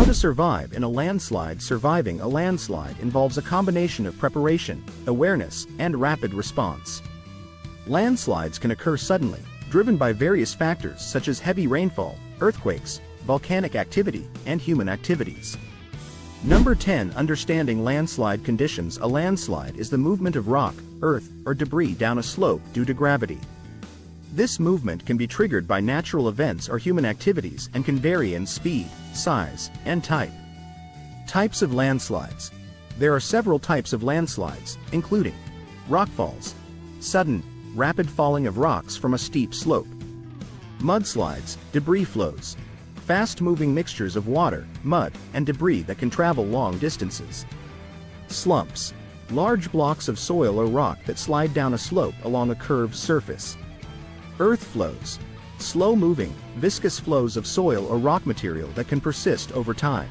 How to survive in a landslide. Surviving a landslide involves a combination of preparation, awareness, and rapid response. Landslides can occur suddenly, driven by various factors such as heavy rainfall, earthquakes, volcanic activity, and human activities. Number 10. Understanding landslide conditions. A landslide is the movement of rock, earth, or debris down a slope due to gravity. This movement can be triggered by natural events or human activities and can vary in speed, size, and type. Types of landslides. There are several types of landslides, including rockfalls, sudden, rapid falling of rocks from a steep slope; mudslides, debris flows, fast-moving mixtures of water, mud, and debris that can travel long distances; slumps, large blocks of soil or rock that slide down a slope along a curved surface; earth flows, slow-moving, viscous flows of soil or rock material that can persist over time.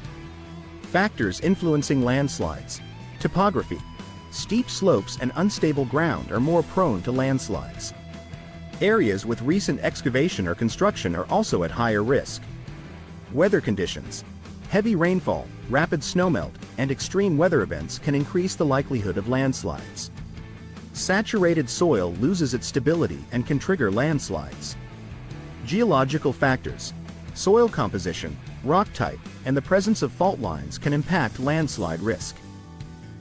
Factors influencing landslides. Topography. Steep slopes and unstable ground are more prone to landslides. Areas with recent excavation or construction are also at higher risk. Weather conditions. Heavy rainfall, rapid snowmelt, and extreme weather events can increase the likelihood of landslides. Saturated soil loses its stability and can trigger landslides. Geological factors. Soil composition, rock type, and the presence of fault lines can impact landslide risk.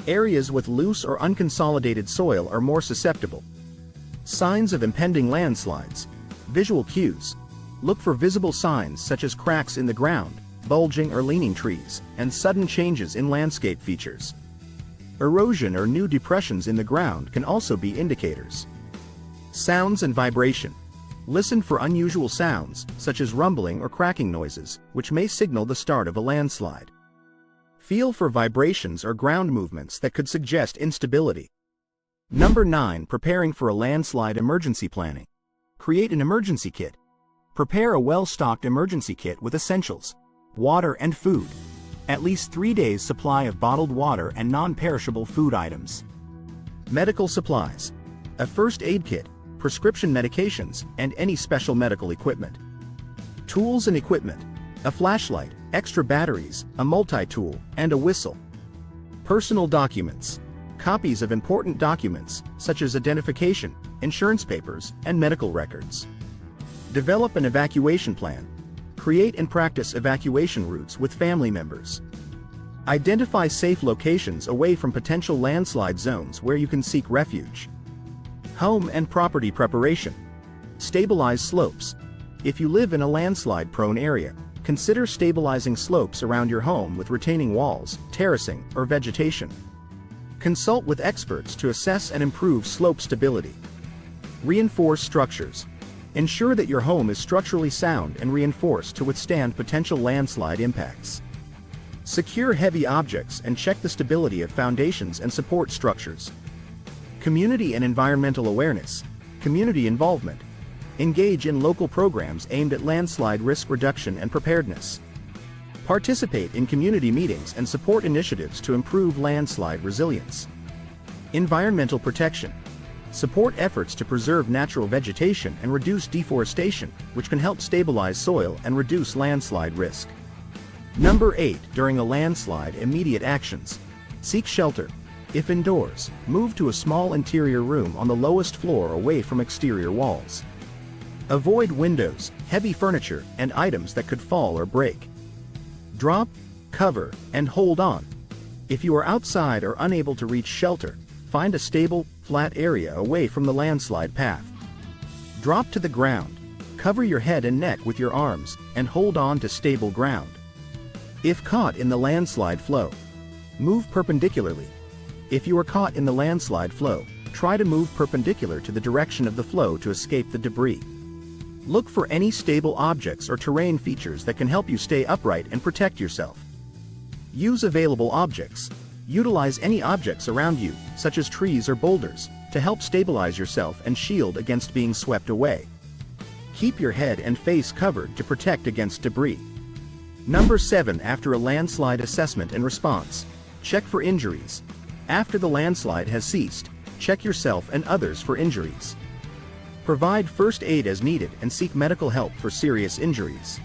Areas with loose or unconsolidated soil are more susceptible. Signs of impending landslides. Visual cues. Look for visible signs such as cracks in the ground, bulging or leaning trees, and sudden changes in landscape features. Erosion or new depressions in the ground can also be indicators. Sounds and vibration. Listen for unusual sounds, such as rumbling or cracking noises, which may signal the start of a landslide. Feel for vibrations or ground movements that could suggest instability. Number 9. Preparing for a landslide. Emergency planning. Create an emergency kit. Prepare a well-stocked emergency kit with essentials, water and food, at least 3 days' supply of bottled water and non-perishable food items. Medical supplies. A first aid kit, prescription medications, and any special medical equipment. Tools and equipment. A flashlight, extra batteries, a multi-tool, and a whistle. Personal documents. Copies of important documents, such as identification, insurance papers, and medical records. Develop an evacuation plan. Create and practice evacuation routes with family members. Identify safe locations away from potential landslide zones where you can seek refuge. Home and property preparation. Stabilize slopes. If you live in a landslide-prone area, consider stabilizing slopes around your home with retaining walls, terracing, or vegetation. Consult with experts to assess and improve slope stability. Reinforce structures. Ensure that your home is structurally sound and reinforced to withstand potential landslide impacts. Secure heavy objects and check the stability of foundations and support structures. Community and environmental awareness. Community involvement. Engage in local programs aimed at landslide risk reduction and preparedness. Participate in community meetings and support initiatives to improve landslide resilience. Environmental protection. Support efforts to preserve natural vegetation and reduce deforestation, which can help stabilize soil and reduce landslide risk. Number 8. During a landslide, immediate actions. Seek shelter. If indoors, move to a small interior room on the lowest floor away from exterior walls. Avoid windows, heavy furniture, and items that could fall or break. Drop, cover, and hold on. If you are outside or unable to reach shelter, find a stable, flat area away from the landslide path. Drop to the ground. Cover your head and neck with your arms, and hold on to stable ground. If caught in the landslide flow, move perpendicularly. If you are caught in the landslide flow, try to move perpendicular to the direction of the flow to escape the debris. Look for any stable objects or terrain features that can help you stay upright and protect yourself. Use available objects. Utilize any objects around you, such as trees or boulders, to help stabilize yourself and shield against being swept away. Keep your head and face covered to protect against debris. Number 7. After a landslide assessment and response. Check for injuries. After the landslide has ceased, check yourself and others for injuries. Provide first aid as needed and seek medical help for serious injuries.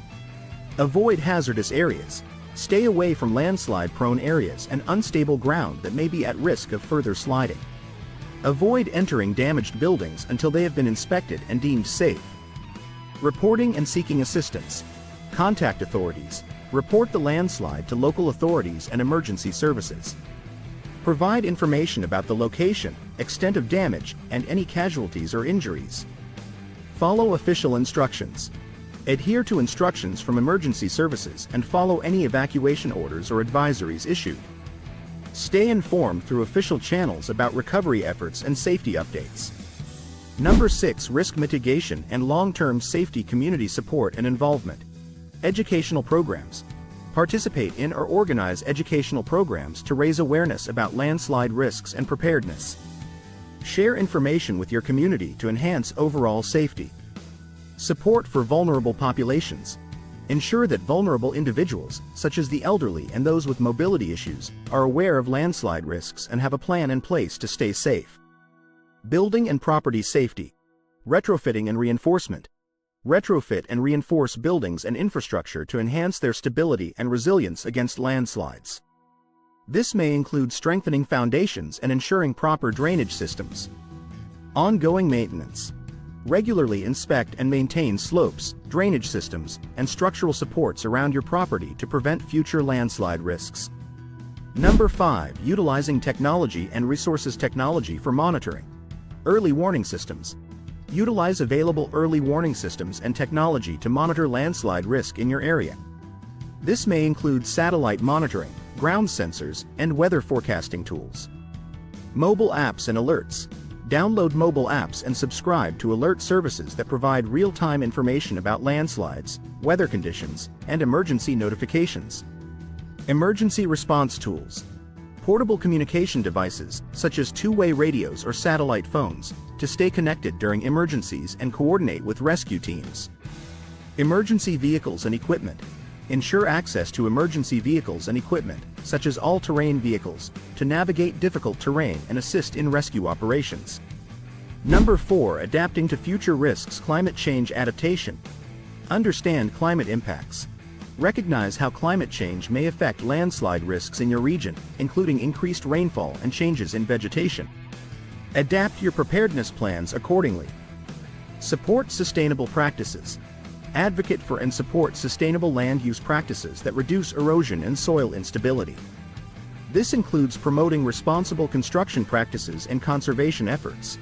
Avoid hazardous areas. Stay away from landslide-prone areas and unstable ground that may be at risk of further sliding. Avoid entering damaged buildings until they have been inspected and deemed safe. Reporting and seeking assistance. Contact authorities. Report the landslide to local authorities and emergency services. Provide information about the location, extent of damage, and any casualties or injuries. Follow official instructions. Adhere to instructions from emergency services and follow any evacuation orders or advisories issued. Stay informed through official channels about recovery efforts and safety updates. Number 6. Risk mitigation and long-term safety. Community support and involvement. Educational programs. Participate in or organize educational programs to raise awareness about landslide risks and preparedness. Share information with your community to enhance overall safety. Support for vulnerable populations. Ensure that vulnerable individuals, such as the elderly and those with mobility issues, are aware of landslide risks and have a plan in place to stay safe. Building and property safety. Retrofitting and reinforcement. Retrofit and reinforce buildings and infrastructure to enhance their stability and resilience against landslides. This may include strengthening foundations and ensuring proper drainage systems. Ongoing maintenance. Regularly inspect and maintain slopes, drainage systems, and structural supports around your property to prevent future landslide risks. Number 5. Utilizing technology and resources. Technology for monitoring. Early warning systems. Utilize available early warning systems and technology to monitor landslide risk in your area. This may include satellite monitoring, ground sensors, and weather forecasting tools. Mobile apps and alerts. Download mobile apps and subscribe to alert services that provide real-time information about landslides, weather conditions, and emergency notifications. Emergency response tools. Portable communication devices, such as two-way radios or satellite phones, to stay connected during emergencies and coordinate with rescue teams. Emergency vehicles and equipment. Ensure access to emergency vehicles and equipment, such as all-terrain vehicles, to navigate difficult terrain and assist in rescue operations. Number 4. Adapting to future risks. Climate change adaptation. Understand climate impacts. Recognize how climate change may affect landslide risks in your region, including increased rainfall and changes in vegetation. Adapt your preparedness plans accordingly. Support sustainable practices. Advocate for and support sustainable land use practices that reduce erosion and soil instability. This includes promoting responsible construction practices and conservation efforts.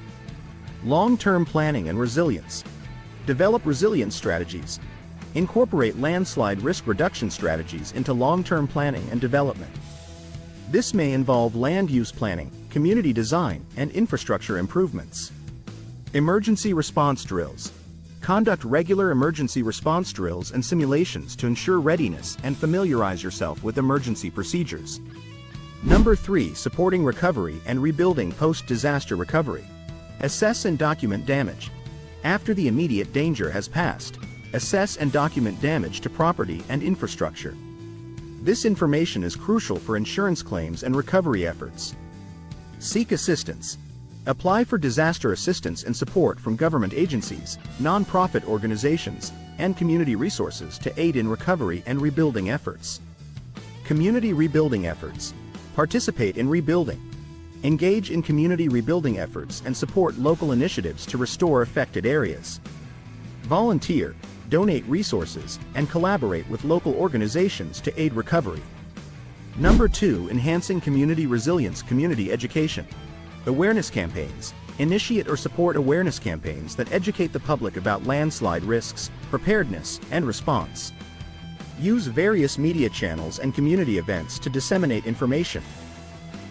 Long-term planning and resilience. Develop resilience strategies. Incorporate landslide risk reduction strategies into long-term planning and development. This may involve land use planning, community design, and infrastructure improvements. Emergency response drills. Conduct regular emergency response drills and simulations to ensure readiness and familiarize yourself with emergency procedures. Number 3. Supporting recovery and rebuilding. Post-disaster recovery. Assess and document damage. After the immediate danger has passed, assess and document damage to property and infrastructure. This information is crucial for insurance claims and recovery efforts. Seek assistance. Apply for disaster assistance and support from government agencies, nonprofit organizations, and community resources to aid in recovery and rebuilding efforts. Community rebuilding efforts. Participate in rebuilding. Engage in community rebuilding efforts and support local initiatives to restore affected areas. Volunteer, donate resources, and collaborate with local organizations to aid recovery. Number 2. Enhancing community resilience. Community education. Awareness campaigns. Initiate or support awareness campaigns that educate the public about landslide risks, preparedness, and response. Use various media channels and community events to disseminate information.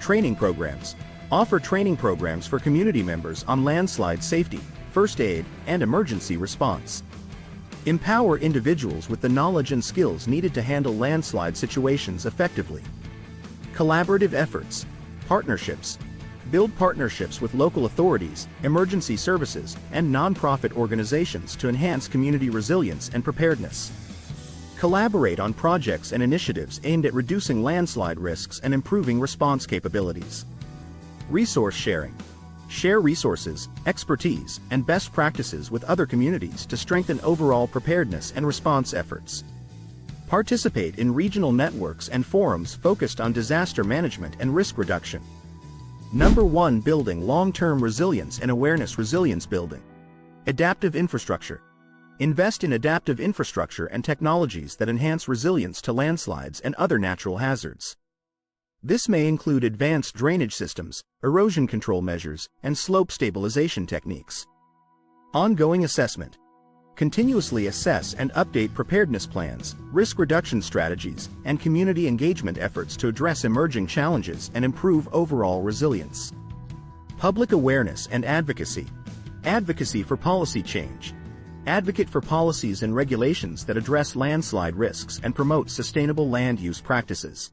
Training programs. Offer training programs for community members on landslide safety, first aid, and emergency response. Empower individuals with the knowledge and skills needed to handle landslide situations effectively. Collaborative efforts. Partnerships. Build partnerships with local authorities, emergency services, and nonprofit organizations to enhance community resilience and preparedness. Collaborate on projects and initiatives aimed at reducing landslide risks and improving response capabilities. Resource sharing. Share resources, expertise, and best practices with other communities to strengthen overall preparedness and response efforts. Participate in regional networks and forums focused on disaster management and risk reduction. Number 1. Building long-term resilience and awareness. Resilience building. Adaptive infrastructure. Invest in adaptive infrastructure and technologies that enhance resilience to landslides and other natural hazards. This may include advanced drainage systems, erosion control measures, and slope stabilization techniques. Ongoing assessment. Continuously assess and update preparedness plans, risk reduction strategies, and community engagement efforts to address emerging challenges and improve overall resilience. Public awareness and advocacy. Advocacy for policy change. Advocate for policies and regulations that address landslide risks and promote sustainable land use practices.